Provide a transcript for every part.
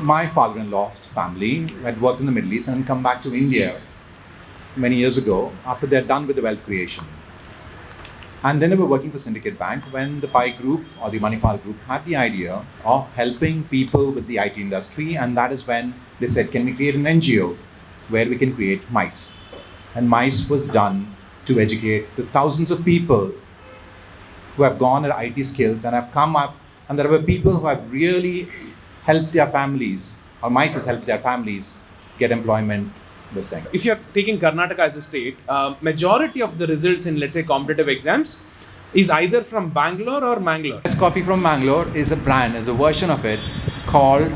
my father-in-law's family had worked in the Middle East and come back to India many years ago after they're done with the wealth creation. And then they were working for Syndicate Bank when the Pi Group or the Manipal Group had the idea of helping people with the IT industry, and that is when they said, can we create an NGO where we can create mice? And mice was done to educate the thousands of people who have gone at IT skills and have come up, and there were people who have really helped their families, or mice has helped their families get employment. This thing. If you're taking Karnataka as a state, majority of the results in, let's say, competitive exams is either from Bangalore or Mangalore. This coffee from Mangalore is a brand, is a version of it called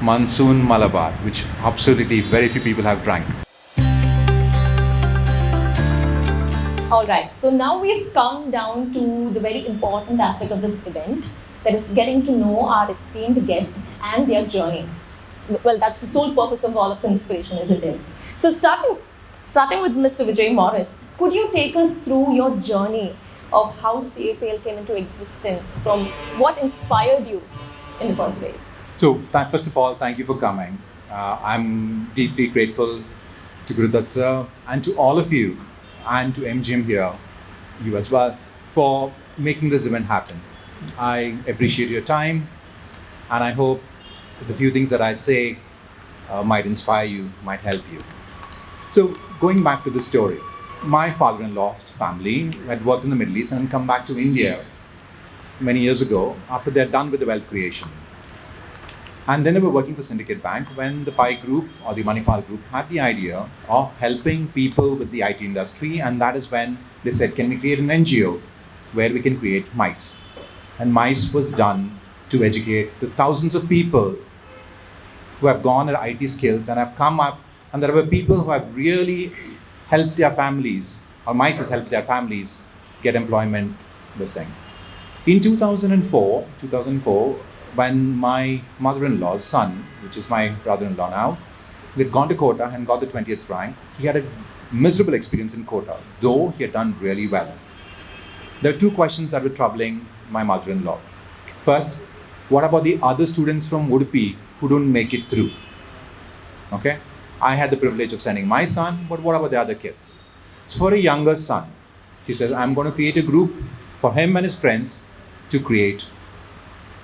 Monsoon Malabar, which absolutely very few people have drank. Alright, so now we've come down to the very important aspect of this event, that is getting to know our esteemed guests and their journey. Well, that's the sole purpose of all of Inspiration, isn't it? So starting with Mr. Vijay Moras, could you take us through your journey of how CFAL came into existence, from what inspired you in the first place? So, first of all, thank you for coming. I'm deeply grateful to Guru Dutt sir and to all of you and to MGM here, you as well, for making this event happen. I appreciate your time, and I hope the few things that I say might inspire you, might help you. So, going back to the story, my father-in-law's family had worked in the Middle East and come back to India many years ago after they're done with the wealth creation. And then they were working for Syndicate Bank when the Pi Group or the Manipal Group had the idea of helping people with the IT industry, and that is when they said, can we create an NGO where we can create mice? And mice was done to educate the thousands of people who have gone at IT skills and have come up, and there were people who have really helped their families, or mice has helped their families get employment, this thing. In 2004, when my mother-in-law's son, which is my brother-in-law now, had gone to Kota and got the 20th rank, he had a miserable experience in Kota, though he had done really well. There are two questions that were troubling my mother-in-law. First, what about the other students from Udupi who don't make it through? Okay, I had the privilege of sending my son, but what about the other kids? So for a younger son, she says, I'm going to create a group for him and his friends to create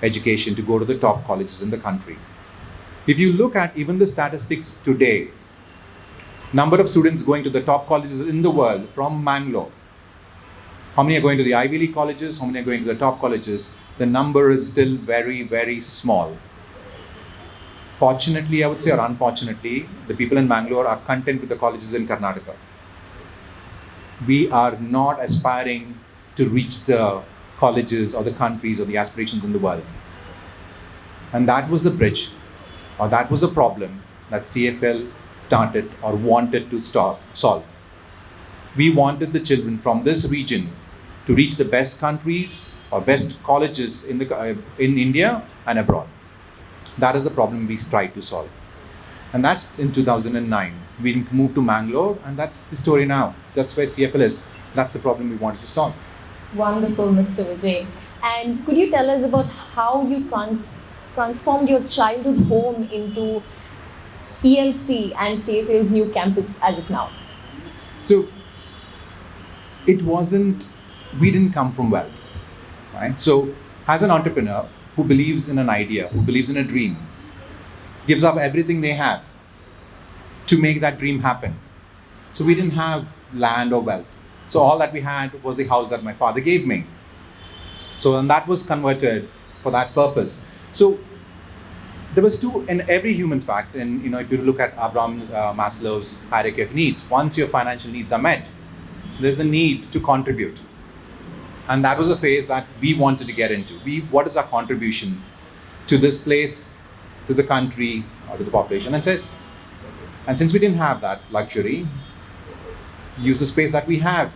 education, to go to the top colleges in the country. If you look at even the statistics today, number of students going to the top colleges in the world from Mangalore, how many are going to the Ivy League colleges, how many are going to the top colleges, the number is still very, very small. Fortunately, I would say, or unfortunately, the people in Mangalore are content with the colleges in Karnataka. We are not aspiring to reach the colleges or the countries or the aspirations in the world. And that was the bridge, or that was the problem that CFL started or wanted to solve. We wanted the children from this region to reach the best countries or best colleges in India and abroad. That is the problem we tried to solve. And that's in 2009. We moved to Mangalore, and that's the story now. That's where CFL is. That's the problem we wanted to solve. Wonderful, Mr. Vijay. And could you tell us about how you transformed your childhood home into ELC and CFAL's new campus as of now? So, we didn't come from wealth, right? So, as an entrepreneur who believes in an idea, who believes in a dream, gives up everything they have to make that dream happen. So, we didn't have land or wealth. So all that we had was the house that my father gave me. So and that was converted for that purpose. So there was two in every human fact, and if you look at Abraham Maslow's hierarchy of needs, once your financial needs are met, there's a need to contribute. And that was a phase that we wanted to get into. What is our contribution to this place, to the country, or to the population? And since we didn't have that luxury, use the space that we have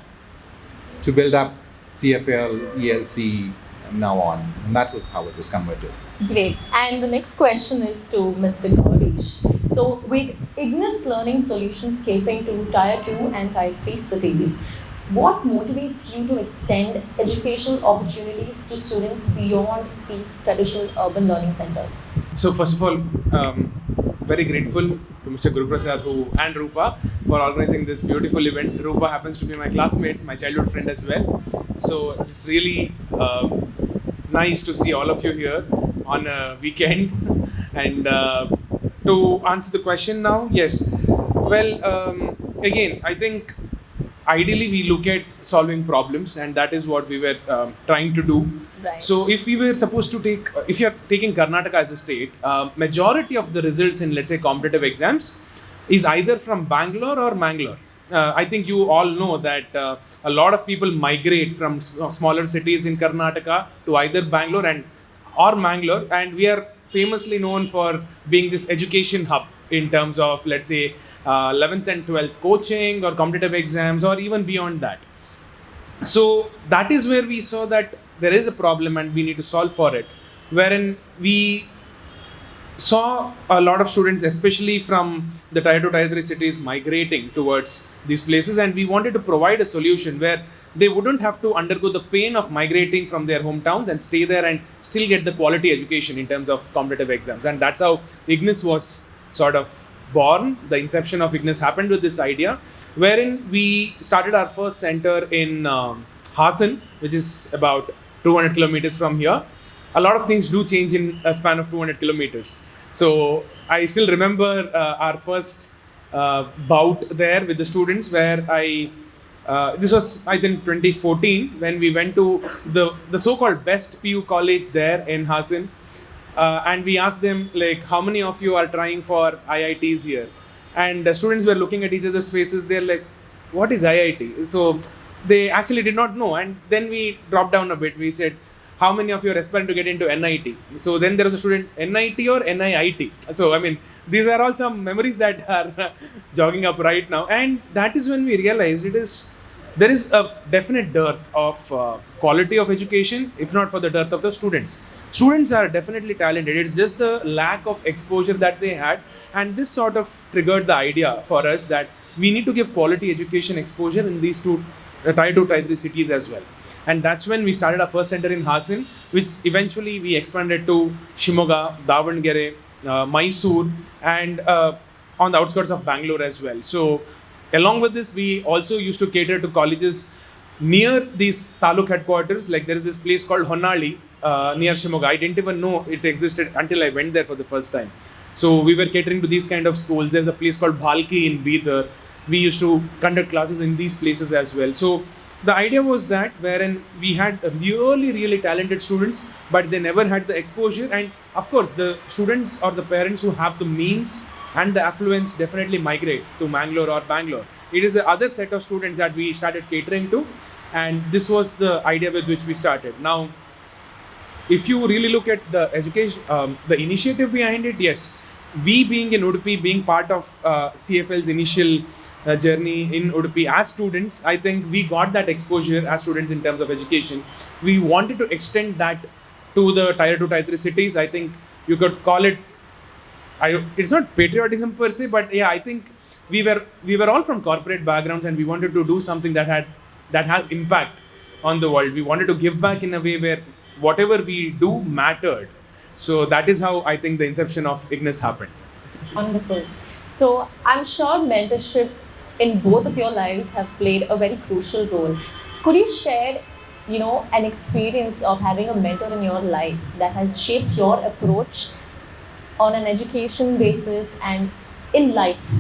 to build up CFL, ELC, and now on. And that was how it was converted. Great. And the next question is to Mr. Gaureesh. So with Ignis Learning Solutions catering to Tier 2 and Tier 3 cities, what motivates you to extend educational opportunities to students beyond these traditional urban learning centers? So first of all, very grateful to Mr. Guru Prasad and Rupa for organizing this beautiful event. Rupa happens to be my classmate, my childhood friend as well. So it's really nice to see all of you here on a weekend. And to answer the question now, yes. Well, again, I think ideally we look at solving problems, and that is what we were trying to do. Right. So if we were supposed to take, if you're taking Karnataka as a state, majority of the results in, let's say, competitive exams is either from Bangalore or Mangalore. I think you all know that a lot of people migrate from smaller cities in Karnataka to either Bangalore or Mangalore, and we are famously known for being this education hub in terms of, let's say, 11th and 12th coaching or competitive exams or even beyond that. So that is where we saw that there is a problem and we need to solve for it, wherein we saw a lot of students, especially from the tier 2, tier 3 cities, migrating towards these places, and we wanted to provide a solution where they wouldn't have to undergo the pain of migrating from their hometowns and stay there and still get the quality education in terms of competitive exams. And that's how IGNIS was sort of born. The inception of IGNIS happened with this idea, wherein we started our first center in Hassan, which is about 200 kilometers from here. A lot of things do change in a span of 200 kilometers. So I still remember our first bout there with the students, where this was, I think, 2014, when we went to the so-called best PU college there in Hassan. And we asked them, like, how many of you are trying for IITs here? And the students were looking at each other's faces. They're like, what is IIT? So they actually did not know. And then we dropped down a bit. We said, how many of you are aspiring to get into NIT? So then there was a student, NIT or NIIT? So, I mean, these are all some memories that are jogging up right now. And that is when we realized there is a definite dearth of quality of education, if not for the dearth of the students. Students are definitely talented. It's just the lack of exposure that they had. And this sort of triggered the idea for us that we need to give quality education exposure in these two tier 2, tier 3 cities as well. And that's when we started our first center in Hassan, which eventually we expanded to Shimoga, Davangere, Mysore, and on the outskirts of Bangalore as well. So along with this, we also used to cater to colleges near these taluk headquarters. Like, there is this place called Honnali near Shimoga. I didn't even know it existed until I went there for the first time. So we were catering to these kind of schools. There's a place called Bhalki in Bidar. We used to conduct classes in these places as well. So the idea was that, wherein we had really, really talented students, but they never had the exposure. And of course, the students or the parents who have the means and the affluence definitely migrate to Mangalore or Bangalore. It is the other set of students that we started catering to. And this was the idea with which we started. Now, if you really look at the education, the initiative behind it, yes, we being in Udupi, being part of CFAL's initial journey in Udupi as students, I think we got that exposure as students in terms of education. We wanted to extend that to the tier 2, tier 3 cities. I think you could call it, it's not patriotism per se, but yeah, I think we were all from corporate backgrounds, and we wanted to do something that has impact on the world. We wanted to give back in a way where whatever we do mattered. So that is how I think the inception of IGNIS happened. Wonderful. So I'm sure mentorship in both of your lives have played a very crucial role. Could you share, an experience of having a mentor in your life that has shaped your approach on an education basis and in life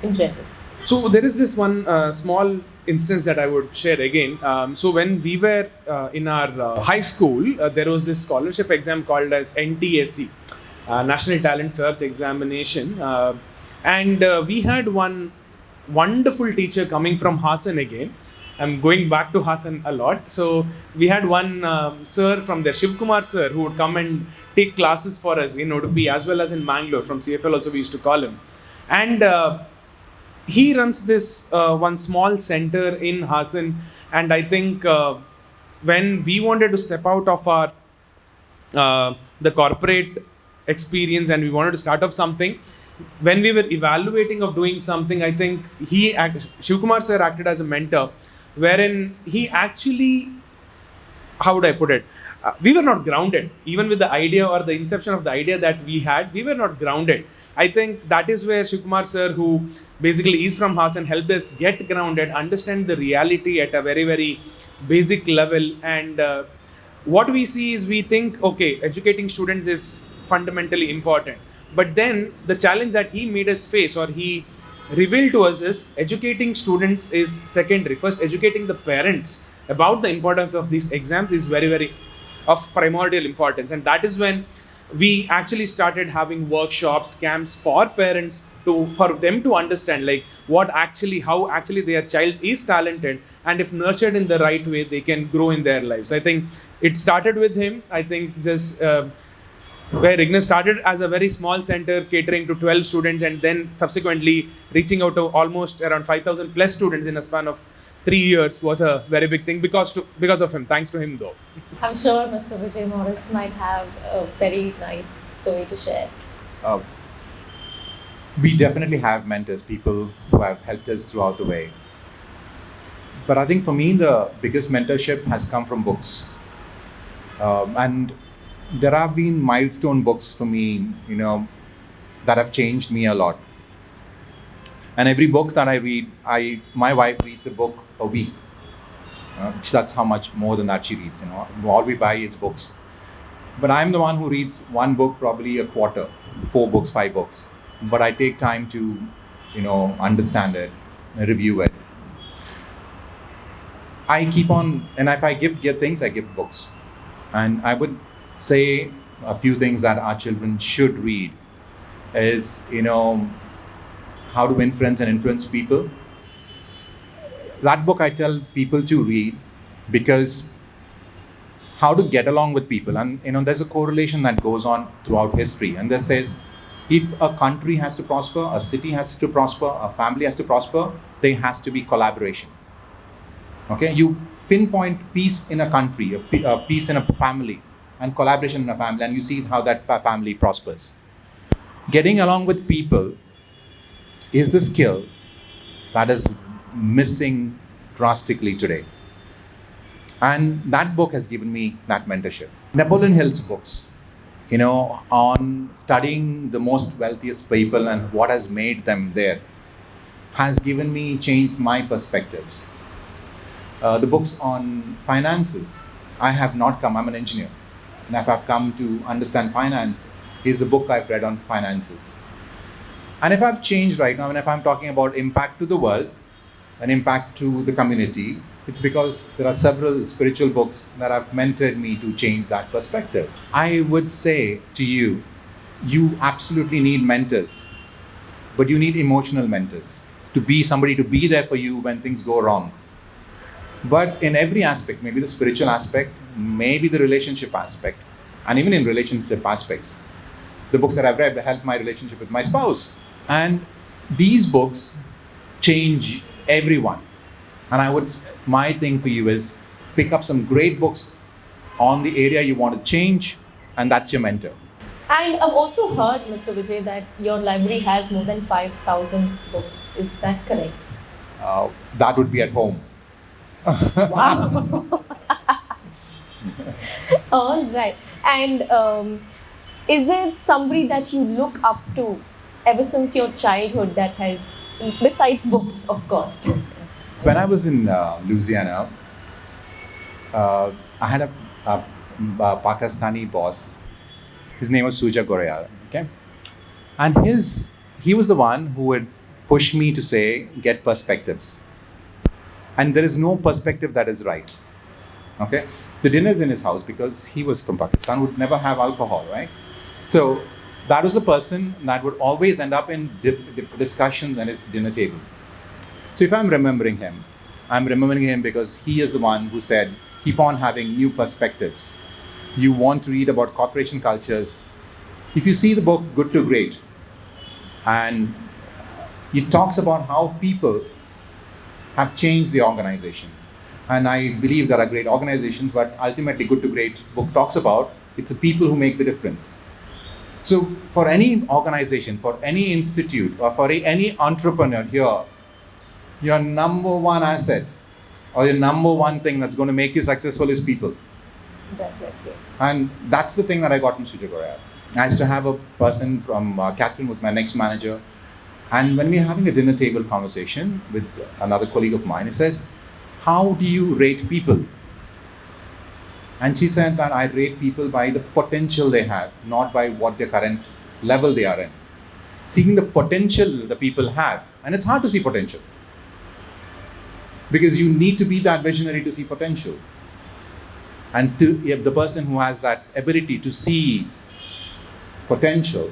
in general? So there is this one small instance that I would share again. So when we were in our high school, there was this scholarship exam called as NTSE, National Talent Search Examination. And we had one wonderful teacher coming from Hassan again. I'm going back to Hassan a lot. So we had one sir from there, Shiv Kumar sir, who would come and take classes for us in Udupi as well as in Mangalore. From CFAL also we used to call him. And he runs this one small center in Hassan. And I think when we wanted to step out of our the corporate experience and we wanted to start off something, when we were evaluating of doing something, I think Shiv Kumar sir acted as a mentor, wherein he actually, how would I put it? We were not grounded. Even with the idea or the inception of the idea that we had, we were not grounded. I think that is where Shivkumar sir, who basically is from Hassan, helped us get grounded, understand the reality at a very, very basic level. And what we see is, we think, okay, educating students is fundamentally important. But then the challenge that he made us face, or he revealed to us, is educating students is secondary. First, educating the parents about the importance of these exams is very, very of primordial importance. And that is when we actually started having workshops, camps for parents, for them to understand like how actually their child is talented, and if nurtured in the right way, they can grow in their lives. I think it started with him. I think just where Ignis started as a very small center catering to 12 students, and then subsequently reaching out to almost around 5,000 plus students in a span of 3 years was a very big thing because of him. Thanks to him though. I'm sure Mr. Vijay Moras might have a very nice story to share. We definitely have mentors, people who have helped us throughout the way. But I think for me, the biggest mentorship has come from books. And there have been milestone books for me, that have changed me a lot. And every book that I read, my wife reads a book a week. That's how much more than that she reads. All we buy is books. But I'm the one who reads one book probably a quarter, 4 books, 5 books. But I take time to, understand it, review it. I keep on, and if I give things, I give books. And I would say a few things that our children should read is, how to influence and influence people. That book I tell people to read because how to get along with people. And, there's a correlation that goes on throughout history. And that says, if a country has to prosper, a city has to prosper, a family has to prosper, there has to be collaboration. Okay, you pinpoint peace in a country, a peace in a family, and collaboration in a family, and you see how that family prospers. Getting along with people is the skill that is missing drastically today. And that book has given me that mentorship. Napoleon Hill's books, on studying the most wealthiest people and what has made them there, has changed my perspectives. The books on finances, I'm an engineer. And if I've come to understand finance, is the book I've read on finances. And if I've changed right now, and if I'm talking about impact to the world, and impact to the community, it's because there are several spiritual books that have mentored me to change that perspective. I would say to you, you absolutely need mentors, but you need emotional mentors to be somebody to be there for you when things go wrong. But in every aspect, maybe the spiritual aspect, maybe the relationship aspect, and even in relationship aspects, the books that I've read help my relationship with my spouse. And these books change everyone. And my thing for you is pick up some great books on the area you want to change, and that's your mentor. And I've also heard, Mr. Vijay, that your library has more than 5,000 books. Is that correct? That would be at home. Wow. All right. And is there somebody that you look up to ever since your childhood that has, besides books, of course? When I was in Louisiana, I had a Pakistani boss. His name was Suja Gorea, okay? And he was the one who would push me to say, get perspectives. And there is no perspective that is right, okay? The dinner's in his house because he was from Pakistan, would never have alcohol, right? So that was the person that would always end up in discussions at his dinner table. So if I'm remembering him because he is the one who said, keep on having new perspectives. You want to read about corporation cultures. If you see the book, Good to Great, and it talks about how people have changed the organization. And I believe there are great organizations, but ultimately Good to Great book talks about, it's the people who make the difference. So for any organization, for any institute, or for any entrepreneur here, your number one asset or your number one thing that's going to make you successful is people. Definitely. And that's the thing that I got from Vijaya. I used to have a person from Catherine was my next manager. And when we were having a dinner table conversation with another colleague of mine, he says, how do you rate people? And she said that I rate people by the potential they have, not by what their current level they are in. Seeing the potential the people have, and it's hard to see potential. Because you need to be that visionary to see potential. And the person who has that ability to see potential,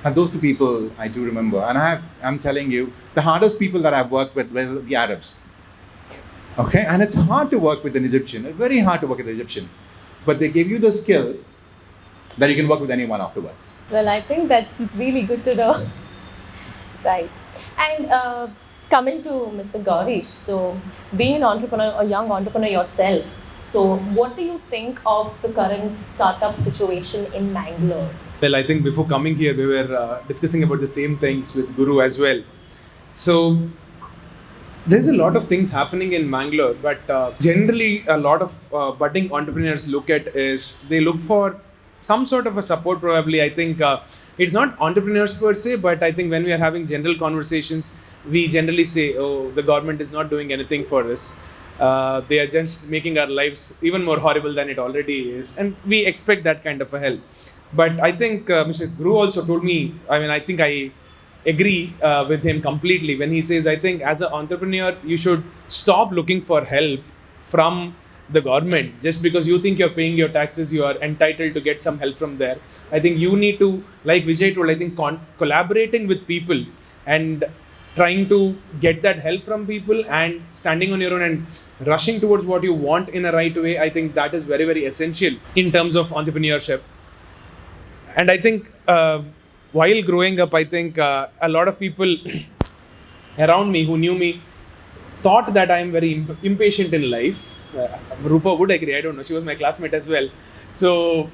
and those two people I do remember. And I'm telling you, the hardest people that I've worked with were the Arabs. Okay, and it's hard to work with an Egyptian. It's very hard to work with the Egyptians. But they give you the skill that you can work with anyone afterwards. Well, I think that's really good to know. Right. And coming to Mr. Gaureesh, so being an entrepreneur, a young entrepreneur yourself, so what do you think of the current startup situation in Mangalore? Well, I think before coming here, we were discussing about the same things with Guru as well. So there's a lot of things happening in Mangalore, but generally a lot of budding entrepreneurs look at is they look for some sort of a support probably. I think it's not entrepreneurs per se, but I think when we are having general conversations, we generally say, oh, the government is not doing anything for us. They are just making our lives even more horrible than it already is. And we expect that kind of a help. But I think Mr. Guru also told me, I think I agree with him completely when he says, I think as an entrepreneur, you should stop looking for help from the government. Just because you think you're paying your taxes, you are entitled to get some help from there. I think you need to, like Vijay told, I think collaborating with people and trying to get that help from people and standing on your own and rushing towards what you want in a right way. I think that is very, very essential in terms of entrepreneurship. And I think while growing up, I think a lot of people around me who knew me thought that I am very impatient in life. Rupa would agree, I don't know, she was my classmate as well. So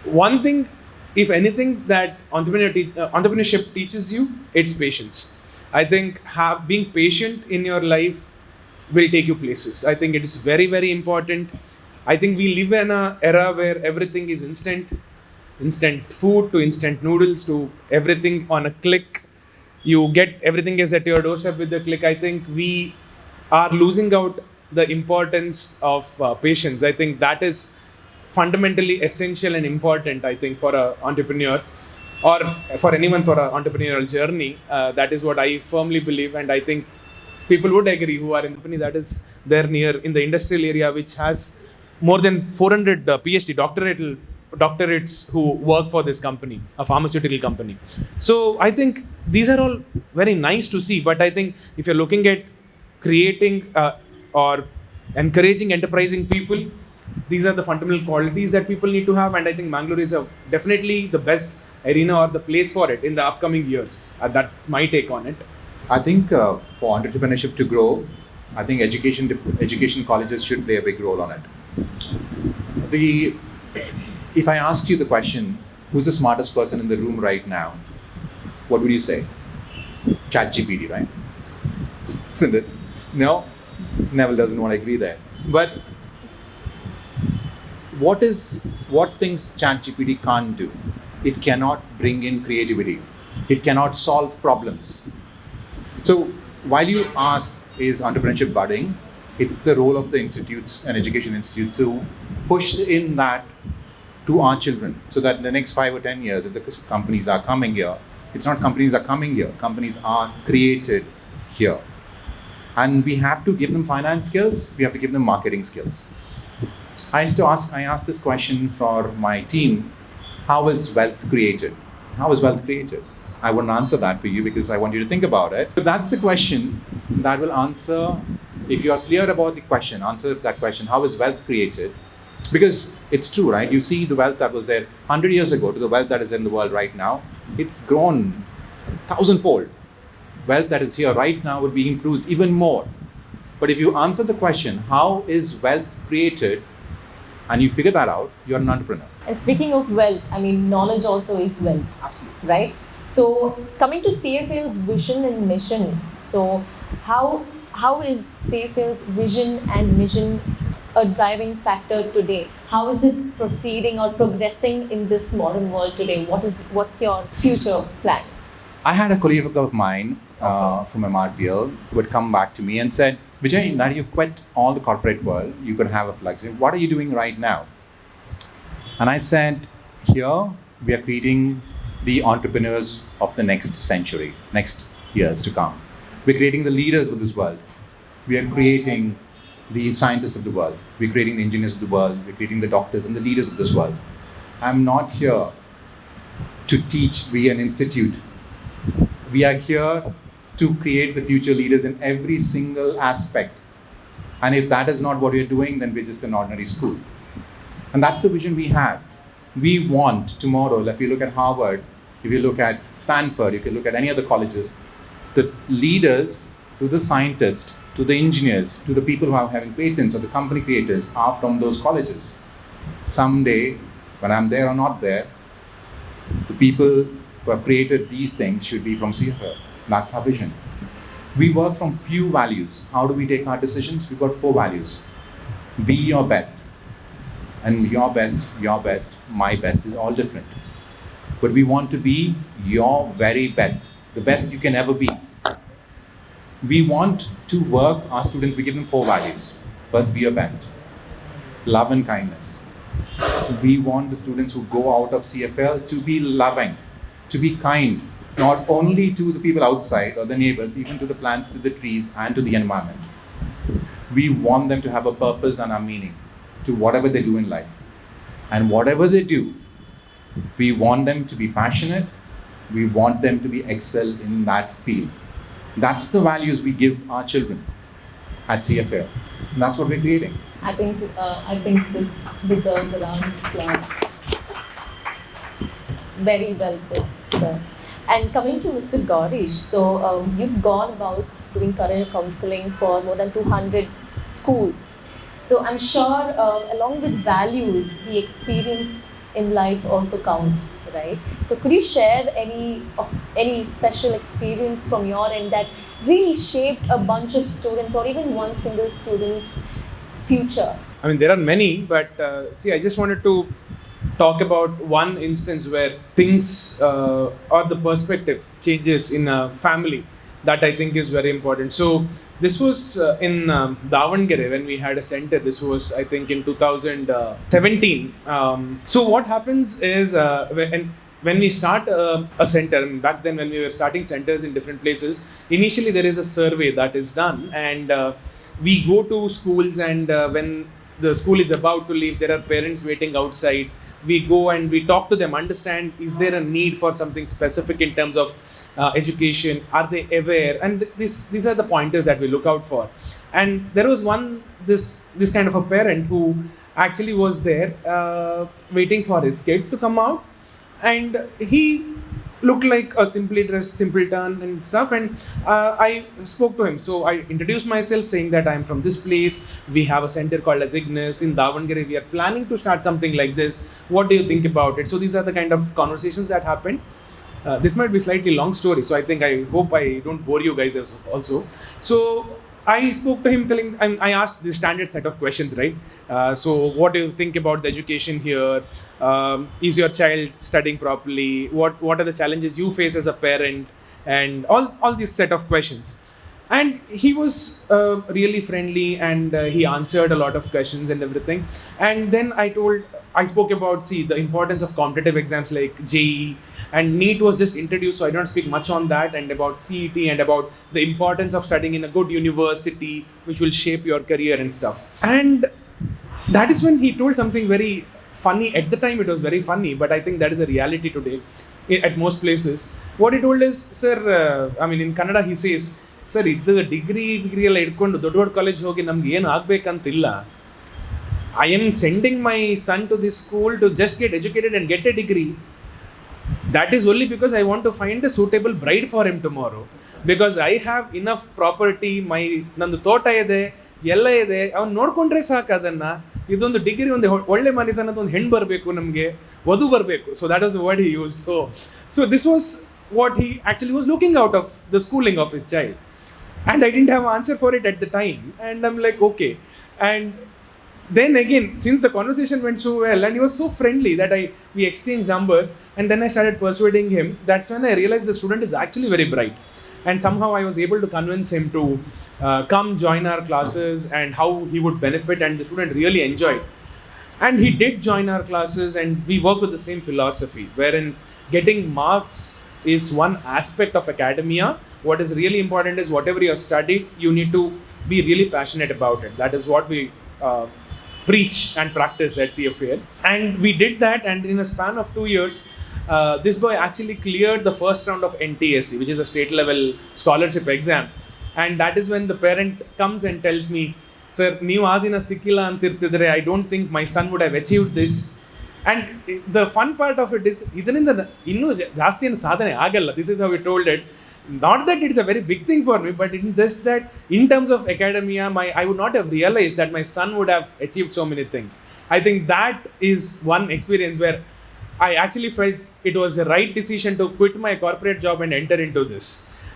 one thing, if anything, that entrepreneurship teaches you, it's patience. I think being patient in your life will take you places. I think it is very, very important. I think we live in an era where everything is instant food to instant noodles to everything on a click. You get everything is at your doorstep with a click. I think we are losing out the importance of patience. I think that is fundamentally essential and important, I think, for an entrepreneur or for anyone for an entrepreneurial journey. That is what I firmly believe, and I think people would agree who are in the company that is there near in the industrial area, which has more than 400 PhD doctorates who work for this company, a pharmaceutical company. So I think these are all very nice to see, but I think if you're looking at creating or encouraging enterprising people, these are the fundamental qualities that people need to have, and I think Mangalore is definitely the best arena or the place for it in the upcoming years. That's my take on it. I think for entrepreneurship to grow, I think education colleges should play a big role on it. If I asked you the question, who's the smartest person in the room right now, what would you say? ChatGPT, right? Isn't it? No? Neville doesn't want to agree there. But what things ChatGPT can't do? It cannot bring in creativity. It cannot solve problems. So while you ask, is entrepreneurship budding? It's the role of the institutes and education institutes to push in that to our children, so that in the next 5 or 10 years, if the companies are coming here, it's not companies are coming here, companies are created here. And we have to give them finance skills, we have to give them marketing skills. I asked this question for my team, how is wealth created? How is wealth created? I wouldn't answer that for you because I want you to think about it. But that's the question that will answer, if you are clear about the question, answer that question, how is wealth created? Because it's true, right? You see the wealth that was there 100 years ago to the wealth that is in the world right now, it's grown 1,000-fold. Wealth that is here right now would be improved even more. But if you answer the question, how is wealth created, and you figure that out, you're an entrepreneur. And speaking of wealth, I mean, knowledge also is wealth. Absolutely. Right? So coming to CFAL's vision and mission, so how how is CFAL's vision and mission a driving factor today? How is it proceeding or progressing in this modern world today? What's your future plan? I had a colleague of mine from MRPL who would come back to me and said, Vijay, now you've quit all the corporate world, you could have a flexibility. What are you doing right now? And I said, here we are creating the entrepreneurs of the next century, next years to come. We're creating the leaders of this world. We are creating the scientists of the world. We're creating the engineers of the world. We're creating the doctors and the leaders of this world. I'm not here to teach via an institute. We are here to create the future leaders in every single aspect. And if that is not what we're doing, then we're just an ordinary school. And that's the vision we have. We want tomorrow, if you look at Harvard, if you look at Stanford, if you look at any other colleges, the leaders to the scientists, to the engineers, to the people who are having patents or the company creators are from those colleges. Someday, when I'm there or not there, the people who have created these things should be from CFAL. That's our vision. We work from few values. How do we take our decisions? We've got 4 values. Be your best. And your best, my best is all different. But we want to be your very best, the best you can ever be. We want to work, our students, we give them 4 values. First, be your best. Love and kindness. We want the students who go out of CFL to be loving, to be kind, not only to the people outside or the neighbors, even to the plants, to the trees, and to the environment. We want them to have a purpose and a meaning to whatever they do in life. And whatever they do, we want them to be passionate. We want them to be excel in that field. That's the values we give our children at CFAL. And that's what we're creating. I think this deserves a round of applause. Very well put, sir. And coming to Mr. Gaureesh, so you've gone about doing career counseling for more than 200 schools. So I'm sure along with values, the experience in life also counts, right? So could you share any special experience from your end that really shaped a bunch of students or even one single student's future? I mean, there are many, but see, I just wanted to talk about one instance where things or the perspective changes in a family that I think is very important. So this was in Davangere when we had a center. This was, I think, in 2017. So what happens is when we start a center, back then when we were starting centers in different places, initially there is a survey that is done, and we go to schools, and when the school is about to leave, there are parents waiting outside. We go and we talk to them, understand, is there a need for something specific in terms of education? Are they aware? And these are the pointers that we look out for. And there was this kind of a parent who actually was there waiting for his kid to come out, and he looked like a simply dressed simpleton and stuff, and I spoke to him. So I introduced myself saying that I'm from this place. We have a center called as Ignis in Davangere. We are planning to start something like this. What do you think about it? So these are the kind of conversations that happened. This might be slightly long story, so I hope I don't bore you guys also. So I spoke to him I asked the standard set of questions, right? So what do you think about the education here? Is your child studying properly? What are the challenges you face as a parent? And all these set of questions. And he was really friendly, and he answered a lot of questions and everything. And then I spoke about, the importance of competitive exams like JEE, and NEET was just introduced, so I don't speak much on that, and about CET and about the importance of studying in a good university which will shape your career and stuff. And that is when he told something very funny. At the time it was very funny, but I think that is a reality today at most places. What he told is, sir, in Kannada he says, sir, ಇದು degree ಎಲ್ಲ ಇಟ್ಕೊಂಡು ದೊಡ್ಡ ದೊಡ್ಡ college ಹೋಗಿ ನಮ್ಗೆ ಏನು ಆಗ್ಬೇಕಂತಿಲ್ಲ. I am sending my son to this school to just get educated and get a degree. That is only because I want to find a suitable bride for him tomorrow. Because I have enough property, ನಂದು ತೋಟ ಇದೆ, ಎಲ್ಲ ಇದೆ, ಅವ್ನು ನೋಡ್ಕೊಂಡ್ರೆ ಸಾಕು ಅದನ್ನ. ಇದೊಂದು ಡಿಗ್ರಿ, ಒಂದು ಒಳ್ಳೆ ಮನೆತನದ ಒಂದು ಹೆಣ್ಣು ಬರಬೇಕು, ನಮಗೆ ವಧು ಬರಬೇಕು. So that was the word he used. So this was what he actually was looking out of the schooling of his child. And I didn't have an answer for it at the time. And I'm like, okay. And then again, since the conversation went so well and he was so friendly that we exchanged numbers, and then I started persuading him. That's when I realized the student is actually very bright. And somehow I was able to convince him to come join our classes and how he would benefit, and the student really enjoyed. And he did join our classes, and we work with the same philosophy, wherein getting marks is one aspect of academia. What is really important is whatever you have studied, you need to be really passionate about it. That is what we preach and practice at CFAL. And we did that, and in a span of 2 years, this boy actually cleared the first round of NTSC, which is a state level scholarship exam. And that is when the parent comes and tells me, sir, ನೀವು ಆ ದಿನ ಸಿಕ್ಕಿಲ್ಲ ಅಂತಿರ್ತಿದ್ರೆ I don't think my son would have achieved this. And the fun part of it is, ಇದರಿಂದ ಇನ್ನೂ ಜಾಸ್ತಿ ಏನು ಸಾಧನೆ ಆಗಲ್ಲ. This is how we told it. Not that it's a very big thing for me, but in this that in terms of academia, I would not have realized that my son would have achieved so many things. I think that is one experience where I actually felt it was the right decision to quit my corporate job and enter into this.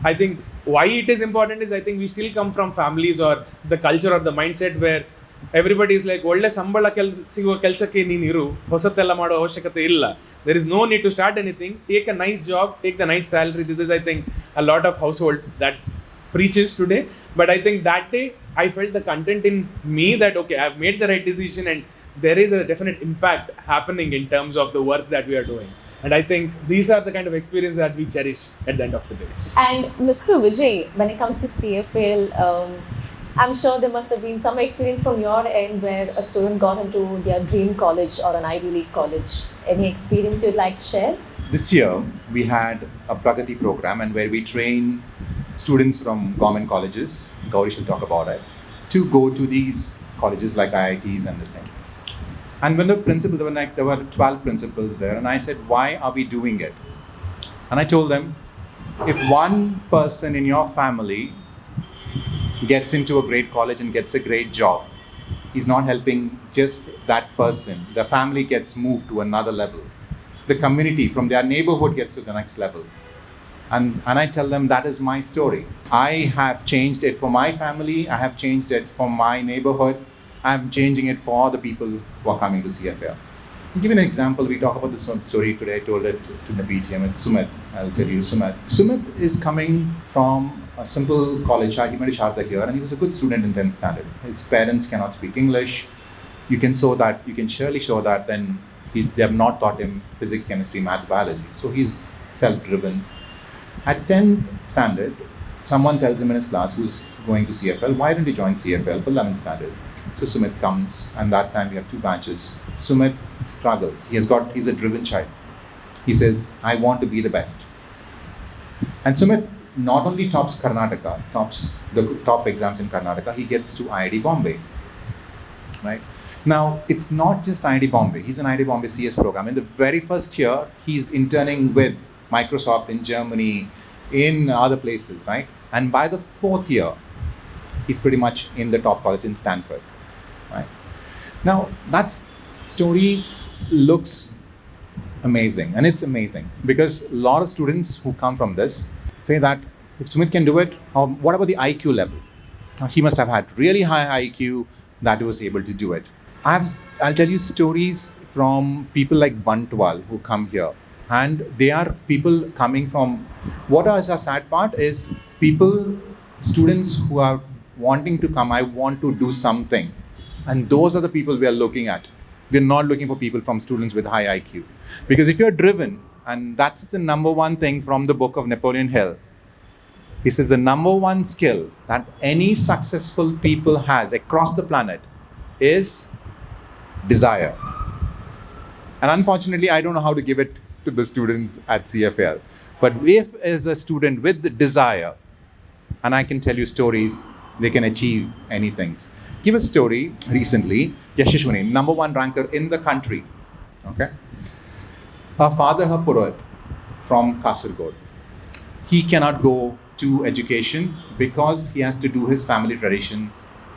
I think why it is important is, I think we still come from families or the culture or the mindset where everybody is like, ಒಳ್ಳೆ ಸಂಬಳ ಸಿಗುವ ಕೆಲಸಕ್ಕೆ ನೀನಿರು, ಹೊಸತೆಲ್ಲ ಮಾಡೋ ಅವಶ್ಯಕತೆ ಇಲ್ಲ. There is no need to start anything. Take a nice job, take the nice salary. This is, I think, a lot of household that preaches today. But I think that day I felt the content in me that, okay, I've made the right decision and there is a definite impact happening in terms of the work that we are doing. And I think these are the kind of experience that we cherish at the end of the day. And Mr. Vijay, when it comes to CFAL, I'm sure there must have been some experience from your end where a student got into their dream college or an Ivy League college. Any experience you'd like to share? This year, we had a Pragati program, and where we train students from government colleges, Gaureesh will talk about it, to go to these colleges like IITs and this thing. And when the principal, there were 12 principals there, and I said, why are we doing it? And I told them, if one person in your family gets into a great college and gets a great job, he's not helping just that person. The family gets moved to another level. The community from their neighborhood gets to the next level. And I tell them, that is my story. I have changed it for my family. I have changed it for my neighborhood. I'm changing it for the people who are coming to CFAL. I'll give you an example. We talk about this story today. I told it to the BGM. It's Sumit. I'll tell you Sumit. Sumit is coming from a simple college, Shahimari Sharda here, and he was a good student in 10th standard. His parents cannot speak English. You can surely show that then they have not taught him physics, chemistry, math, biology. So he's self-driven. At 10th standard, someone tells him in his class who's going to CFL, why don't you join CFL for 11th standard? So Sumit comes, and that time we have 2 batches. Sumit struggles. He's a driven child. He says, I want to be the best. And Sumit not only tops Karnataka, tops the top exams in Karnataka, he gets to IIT Bombay. Right? Now, it's not just IIT Bombay. He's an IIT Bombay CS program. In the very first year, he's interning with Microsoft in Germany, in other places, right? And by the 4th year, he's pretty much in the top college in Stanford, right? Now, that story looks amazing, and it's amazing because a lot of students who come from this say that if Sumit can do it, what about the IQ level? He must have had really high IQ that he was able to do it. I'll tell you stories from people like Bantwal who come here, and they are people coming from, what is a sad part is students who are wanting to come, I want to do something, and those are the people we are looking at. We're not looking for people from students with high IQ, because if you're driven, and that's the number one thing from the book of Napoleon Hill. He says the number one skill that any successful people has across the planet is desire. And unfortunately, I don't know how to give it to the students at CFAL. But if as a student with the desire, and I can tell you stories, they can achieve anything. Give a story recently, Yashashwini, number 1 ranker in the country. Okay. Her father, her Purohit from Kasargod. He cannot go to education because he has to do his family tradition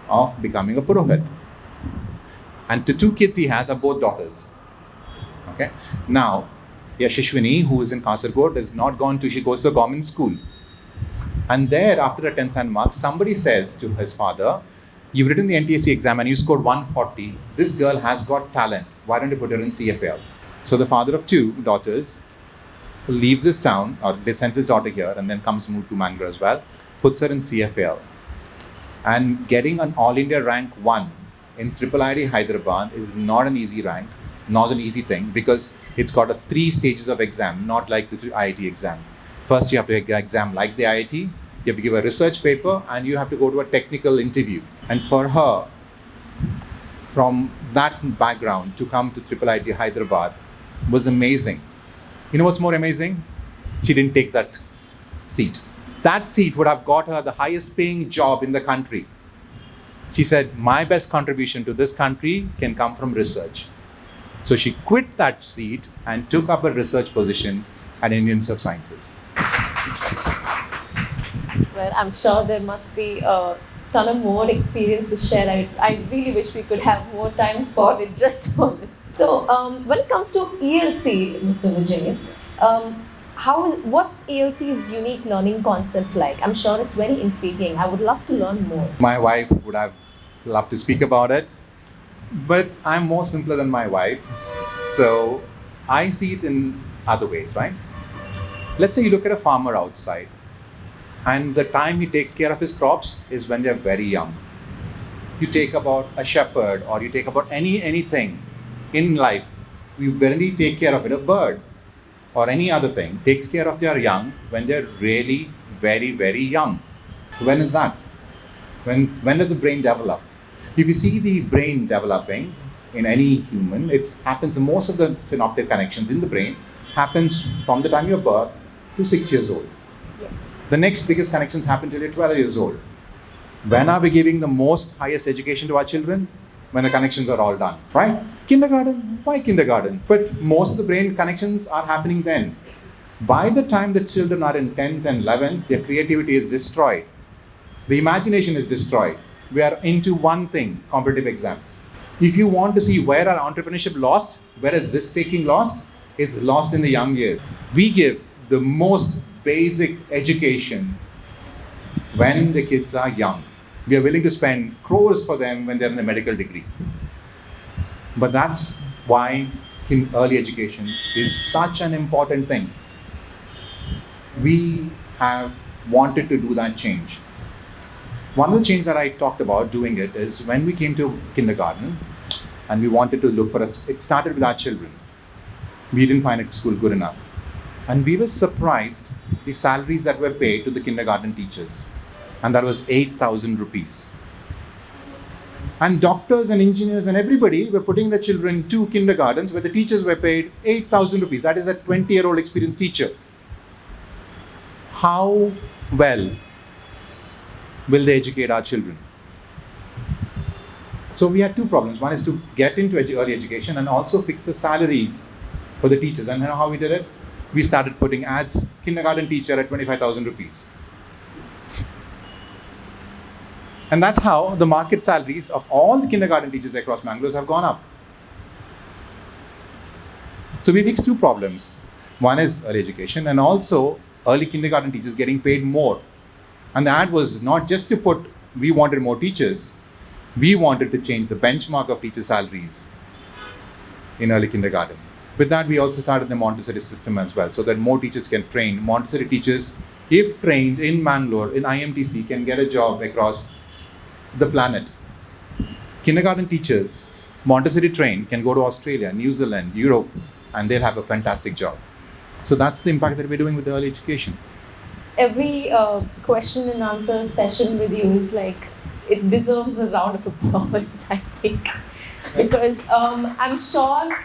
of becoming a Purohit. And the 2 kids he has are both daughters. Okay. Now, Yashashwini, who is in Kasargod, she goes to a government school. And there, after the 10 standard marks, somebody says to his father, you've written the NTSC exam and you scored 140. This girl has got talent. Why don't you put her in CFAL? So the father of 2 daughters leaves his town, or sends his daughter here, and then comes move to Mangalore as well, puts her in CFAL. And getting an All India rank 1 in IIIT Hyderabad is not an easy rank, not an easy thing, because it's got 3 stages of exam, not like the IIT exam. First, you have to get an exam like the IIT, you have to give a research paper, and you have to go to a technical interview. And for her, from that background, to come to IIIT Hyderabad was amazing. You know what's more amazing? She didn't take that seat. That seat would have got her the highest paying job in the country. She said, my best contribution to this country can come from research. So she quit that seat and took up a research position at Indian Institute of Sciences. Well, I'm sure there must be a ton of more experience to share. I really wish we could have more time for it, just for this. So, when it comes to ELC, Mr. Vijay, what's ELC's unique learning concept like? I'm sure it's very intriguing. I would love to learn more. My wife would have loved to speak about it, but I'm more simpler than my wife. So, I see it in other ways, right? Let's say you look at a farmer outside, and the time he takes care of his crops is when they're very young. You take about a shepherd, or you take about anything in life, you barely take care of it. A bird or any other thing takes care of their young when they're really very, very young. When is that? When does the brain develop? If you see the brain developing in any human, it happens, most of the synaptic connections in the brain happens from the time you're birth to 6 years old. Yes. The next biggest connections happen till you're 12 years old. When are we giving the most highest education to our children? When the connections are all done, right? Kindergarten, why kindergarten? But most of the brain connections are happening then. By the time the children are in 10th and 11th, their creativity is destroyed. The imagination is destroyed. We are into one thing, competitive exams. If you want to see where our entrepreneurship lost, where is risk-taking lost, it's lost in the young years. We give the most basic education when the kids are young. We are willing to spend crores for them when they're in a medical degree. But that's why early education is such an important thing. We have wanted to do that change. One of the changes that I talked about doing it is when we came to kindergarten and we wanted to look for it started with our children. We didn't find a school good enough. And we were surprised the salaries that were paid to the kindergarten teachers. And that was 8,000 rupees. And doctors and engineers and everybody were putting their children to kindergartens where the teachers were paid 8,000 rupees. That is a 20-year-old experienced teacher. How well will they educate our children? So we had 2 problems. One is to get into early education and also fix the salaries for the teachers. And you know how we did it? We started putting ads, kindergarten teacher at 25,000 rupees. And that's how the market salaries of all the kindergarten teachers across Mangalore have gone up. So we fixed 2 problems. One is early education and also early kindergarten teachers getting paid more. And the ad was not just to put, we wanted more teachers. We wanted to change the benchmark of teacher salaries in early kindergarten. With that, we also started the Montessori system as well, so that more teachers can train. Montessori teachers, if trained in Mangalore, in IMTC, can get a job across the planet. Kindergarten teachers, Montessori trained, can go to Australia, New Zealand, Europe, and they'll have a fantastic job. So that's the impact that we're doing with early education. Every question and answer session with you is like, it deserves a round of applause, I think. Because I'm sure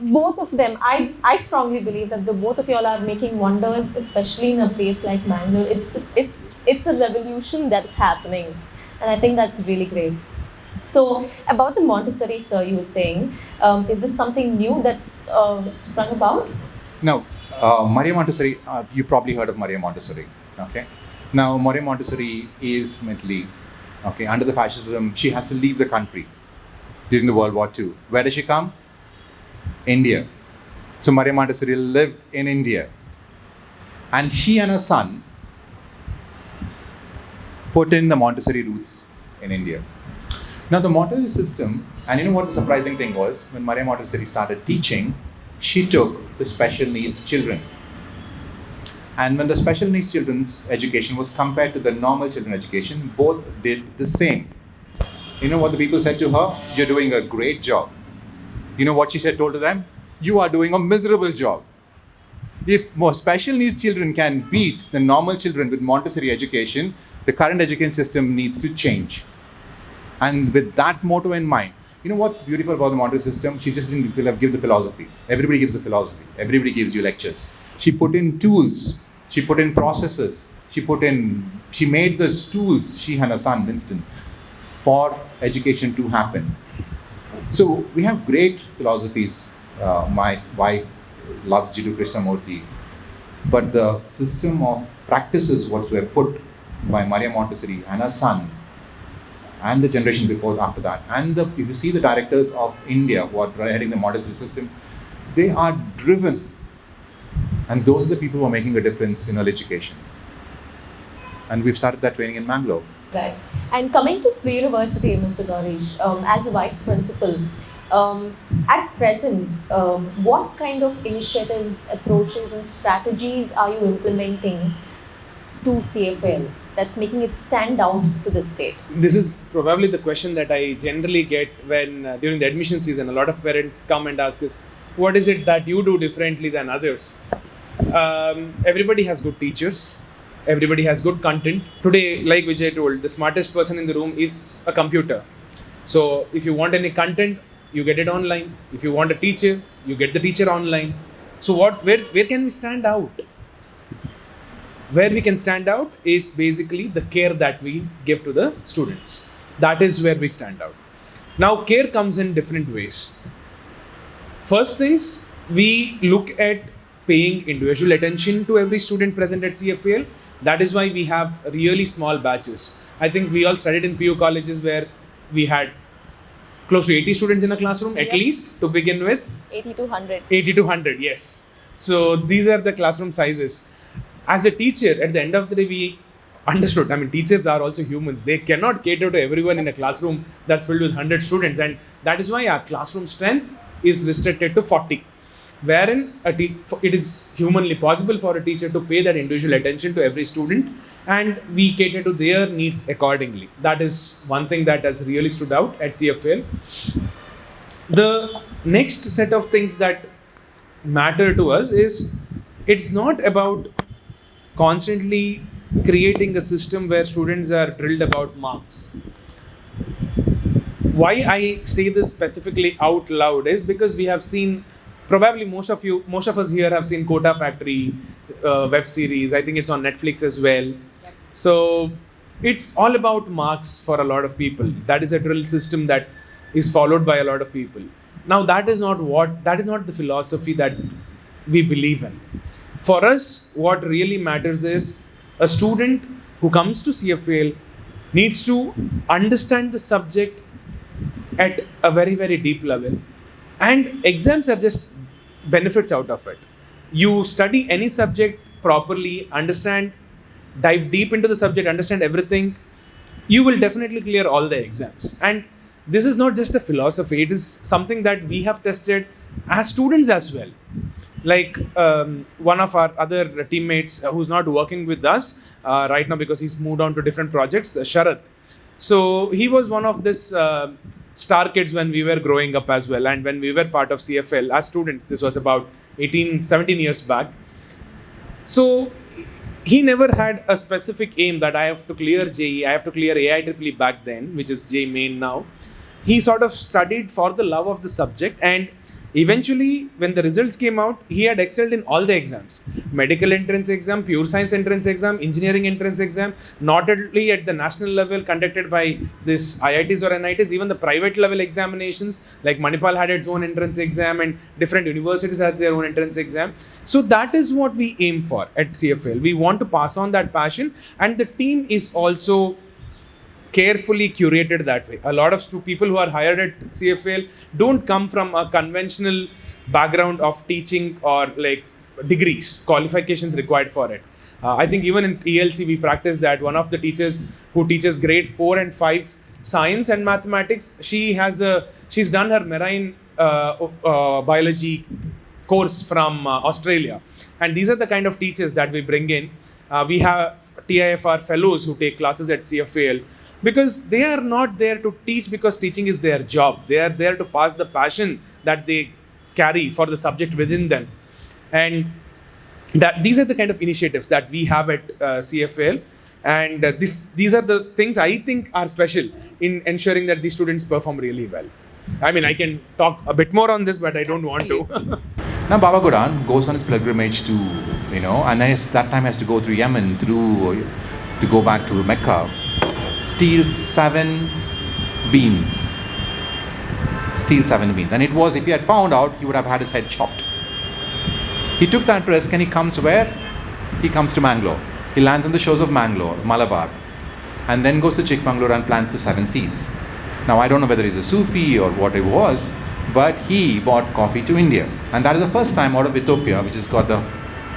both of them, I strongly believe that the both of you all are making wonders, especially in a place like Mangalore. It's a revolution that's happening. And I think that's really great. So about the Montessori, sir, you were saying, is this something new that's sprung about? No, Maria Montessori, you probably heard of Maria Montessori, okay? Now, Maria Montessori is mentally, okay, under the fascism, she has to leave the country during the World War II. Where does she come? India. So Maria Montessori lived in India. And she and her son put in the Montessori roots in India. Now the Montessori system, and you know what the surprising thing was? When Maria Montessori started teaching, she took the special needs children. And when the special needs children's education was compared to the normal children education, both did the same. You know what the people said to her? You're doing a great job. You know what she told to them? You are doing a miserable job. If more special needs children can beat the normal children with Montessori education, the current education system needs to change. And with that motto in mind, you know what's beautiful about the Montessori system? She just didn't give the philosophy. Everybody gives the philosophy. Everybody gives you lectures. She put in tools. She put in processes. She made those tools, she and her son, Winston, for education to happen. So we have great philosophies. My wife loves Jiddu Krishnamurti. But the system of practices what were put by Maria Montessori and her son, and the generation before after that, and if you see the directors of India who are heading the Montessori system, they are driven. And those are the people who are making a difference in early education. And we've started that training in Mangalore. Right. And coming to pre-university, Mr. Gaureesh, as a vice principal, at present, what kind of initiatives, approaches and strategies are you implementing to CFAL that's making it stand out to the state? This is probably the question that I generally get when during the admission season, a lot of parents come and ask us, what is it that you do differently than others? Everybody has good teachers. Everybody has good content. Today, like Vijay told, the smartest person in the room is a computer. So if you want any content, you get it online. If you want a teacher, you get the teacher online. So where can we stand out? Where we can stand out is basically the care that we give to the students. That is where we stand out. Now, care comes in different ways. First things, we look at paying individual attention to every student present at CFAL. That is why we have really small batches. I think we all studied in PU colleges where we had close to 80 students in a classroom, at least to begin with. 80 to 100. 80 to 100, yes. So these are the classroom sizes. As a teacher, at the end of the day, we understood. I mean, teachers are also humans. They cannot cater to everyone in a classroom that's filled with 100 students. And that is why our classroom strength is restricted to 40. Wherein it is humanly possible for a teacher to pay that individual attention to every student, and we cater to their needs accordingly. That is one thing that has really stood out at CFAL. The next set of things that matter to us is it's not about constantly creating a system where students are drilled about marks. Why I say this specifically out loud is because we have seen, probably most of us here have seen Kota Factory web series. I think it's on Netflix as well. So it's all about marks for a lot of people. That is a drill system that is followed by a lot of people. Now that is not the philosophy that we believe in. For us, what really matters is a student who comes to CFAL needs to understand the subject at a very, very deep level. And exams are just benefits out of it. You study any subject properly, dive deep into the subject, understand everything, you will definitely clear all the exams. And this is not just a philosophy, it is something that we have tested as students as well. Like one of our other teammates who's not working with us right now because he's moved on to different projects, Sharath. So he was one of this star kids when we were growing up as well, and when we were part of CFL as students. This was about 17 years back. So he never had a specific aim that I have to clear JEE, I have to clear AIEEE back then, which is JEE Main now. He sort of studied for the love of the subject, and eventually when the results came out, he had excelled in all the exams. Medical entrance exam, pure science entrance exam, engineering entrance exam, not only at the national level conducted by this IITs or NITs, even the private level examinations, like Manipal had its own entrance exam and different universities had their own entrance exam. So that is what we aim for at CFL. We want to pass on that passion, and the team is also carefully curated that way. A lot of people who are hired at CFAL don't come from a conventional background of teaching or like degrees, qualifications required for it. I think even in ELC we practice that. One of the teachers who teaches grade 4 and 5 science and mathematics, she's done her marine biology course from Australia. And these are the kind of teachers that we bring in. We have TIFR fellows who take classes at CFAL, because they are not there to teach because teaching is their job. They are there to pass the passion that they carry for the subject within them. And that these are the kind of initiatives that we have at CFAL. And these are the things I think are special in ensuring that these students perform really well. I mean, I can talk a bit more on this, but I don't want to. Now Baba Godan goes on his pilgrimage to, and that time has to go through Yemen, to go back to Mecca, steals 7 beans. And it was, if he had found out, he would have had his head chopped. He took that risk and he comes where? He comes to Mangalore. He lands on the shores of Mangalore, Malabar, and then goes to Chikmagalur and plants the 7 seeds. Now I don't know whether he's a Sufi or what it was, but he brought coffee to India. And that is the first time out of Ethiopia, which has got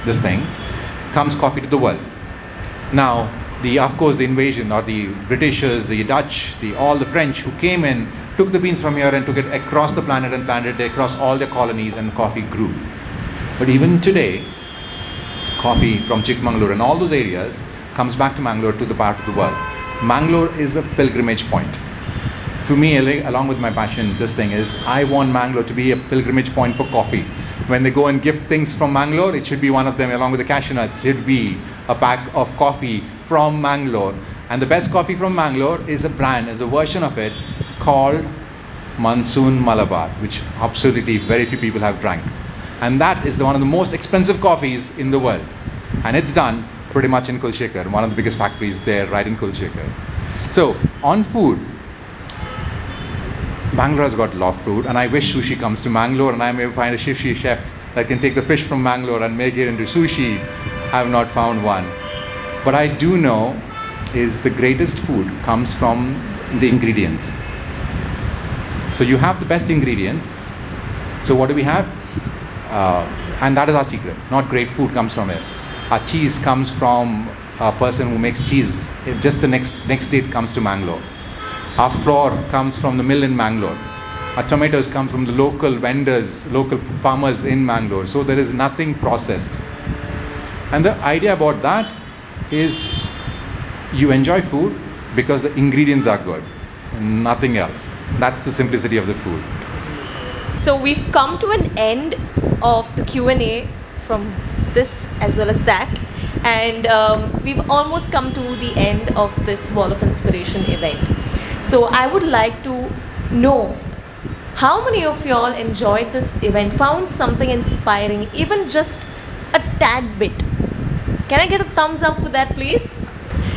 this thing, comes coffee to the world. Now, of course, the invasion, or the Britishers, the Dutch, all the French who came in, took the beans from here and took it across the planet and planted it across all their colonies, and coffee grew. But even today, coffee from Chikmagalur and all those areas comes back to Mangalore, to the part of the world. Mangalore is a pilgrimage point. For me, along with my passion, this thing is, I want Mangalore to be a pilgrimage point for coffee. When they go and gift things from Mangalore, it should be one of them, along with the cashew nuts. It should be a pack of coffee from Mangalore. And the best coffee from Mangalore is a version of it called Monsoon Malabar, which absolutely very few people have drank. And that is one of the most expensive coffees in the world. And it's done pretty much in Kulshekar, one of the biggest factories there, right in Kulshekar. So, on food, Bangalore has got a lot of food, and I wish sushi comes to Mangalore, and I may find a sushi chef that can take the fish from Mangalore and make it into sushi. I have not found one. But I do know is the greatest food comes from the ingredients. So you have the best ingredients. So what do we have? And that is our secret. Not great food comes from it. Our cheese comes from a person who makes cheese. Just the next day it comes to Mangalore. Our flour comes from the mill in Mangalore. Our tomatoes come from the local vendors, local farmers in Mangalore. So there is nothing processed. And the idea about that is you enjoy food because the ingredients are good. Nothing else. That's the simplicity of the food. So we've come to an end of the Q&A from this as well as that. And we've almost come to the end of this Wall of Inspiration event. So I would like to know how many of y'all enjoyed this event, found something inspiring, even just a tad bit. Can I get a thumbs up for that, please?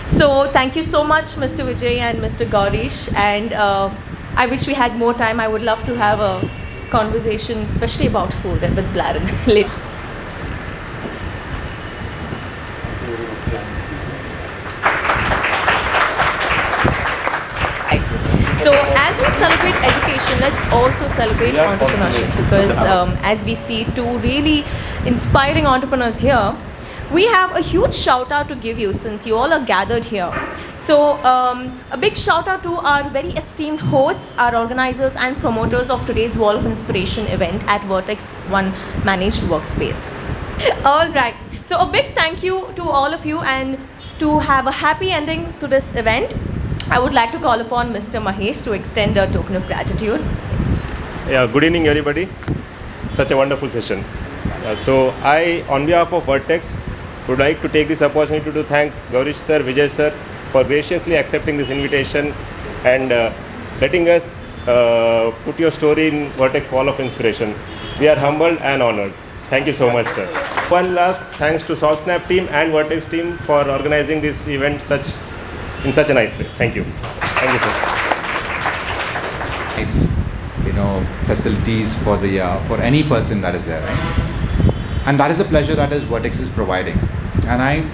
So thank you so much, Mr. Vijay and Mr. Gaureesh. And I wish we had more time. I would love to have a conversation, especially about food, with Blaran later. So as we celebrate education, let's also celebrate entrepreneurship, because as we see two really inspiring entrepreneurs here, we have a huge shout out to give you since you all are gathered here. So a big shout out to our very esteemed hosts, our organizers and promoters of today's Wall of Inspiration event at Vertex One Managed Workspace. All right, so a big thank you to all of you, and to have a happy ending to this event, I would like to call upon Mr. Mahesh to extend a token of gratitude. Yeah, good evening everybody. Such a wonderful session. So I, on behalf of Vertex, would like to take this opportunity to thank Gaureesh sir, Vijay sir for graciously accepting this invitation and letting us put your story in Vertex Wall of Inspiration. We are humbled and honored. Thank you so much, sir. One last thanks to SaltSnap team and Vertex team for organizing this event in such a nice way. Thank you. Thank you, sir. Nice, facilities for any person that is there, right? And that is a pleasure that is Vertex is providing. And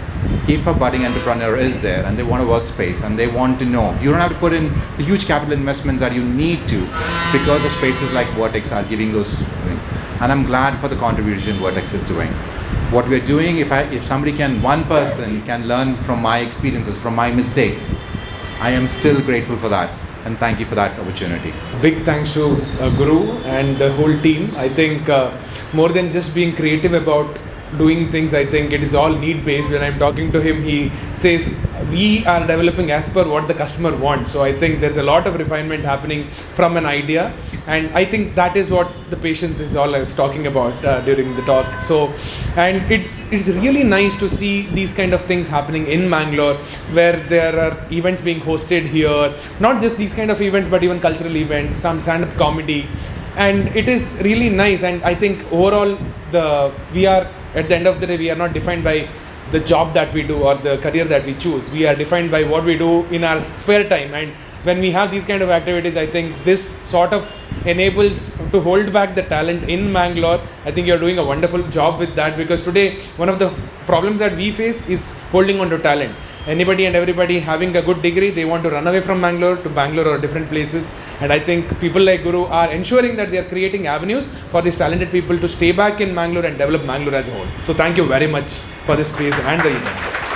if a budding entrepreneur is there and they want a workspace and they want to know, you don't have to put in the huge capital investments that you need to, because of spaces like Vertex are giving those. And I'm glad for the contribution Vertex is doing. what we're doing, if somebody can, one person can learn from my experiences, from my mistakes, I am still grateful for that. And thank you for that opportunity. Big thanks to Guru and the whole team. I think more than just being creative about doing things, I think it is all need based. When I'm talking to him, he says we are developing as per what the customer wants. So I think there's a lot of refinement happening from an idea, and I think that is what the patience is all I was talking about during the talk. So, and it's really nice to see these kind of things happening in Mangalore, where there are events being hosted here, not just these kind of events but even cultural events, some stand-up comedy, and it is really nice. And I think overall we are, at the end of the day, we are not defined by the job that we do or the career that we choose. We are defined by what we do in our spare time. And when we have these kind of activities, I think this sort of enables to hold back the talent in Mangalore. I think you're doing a wonderful job with that, because today one of the problems that we face is holding on to talent. Anybody and everybody having a good degree, they want to run away from Bangalore or different places. And I think people like Guru are ensuring that they are creating avenues for these talented people to stay back in Mangalore and develop Mangalore as a whole. So thank you very much for this space and the event.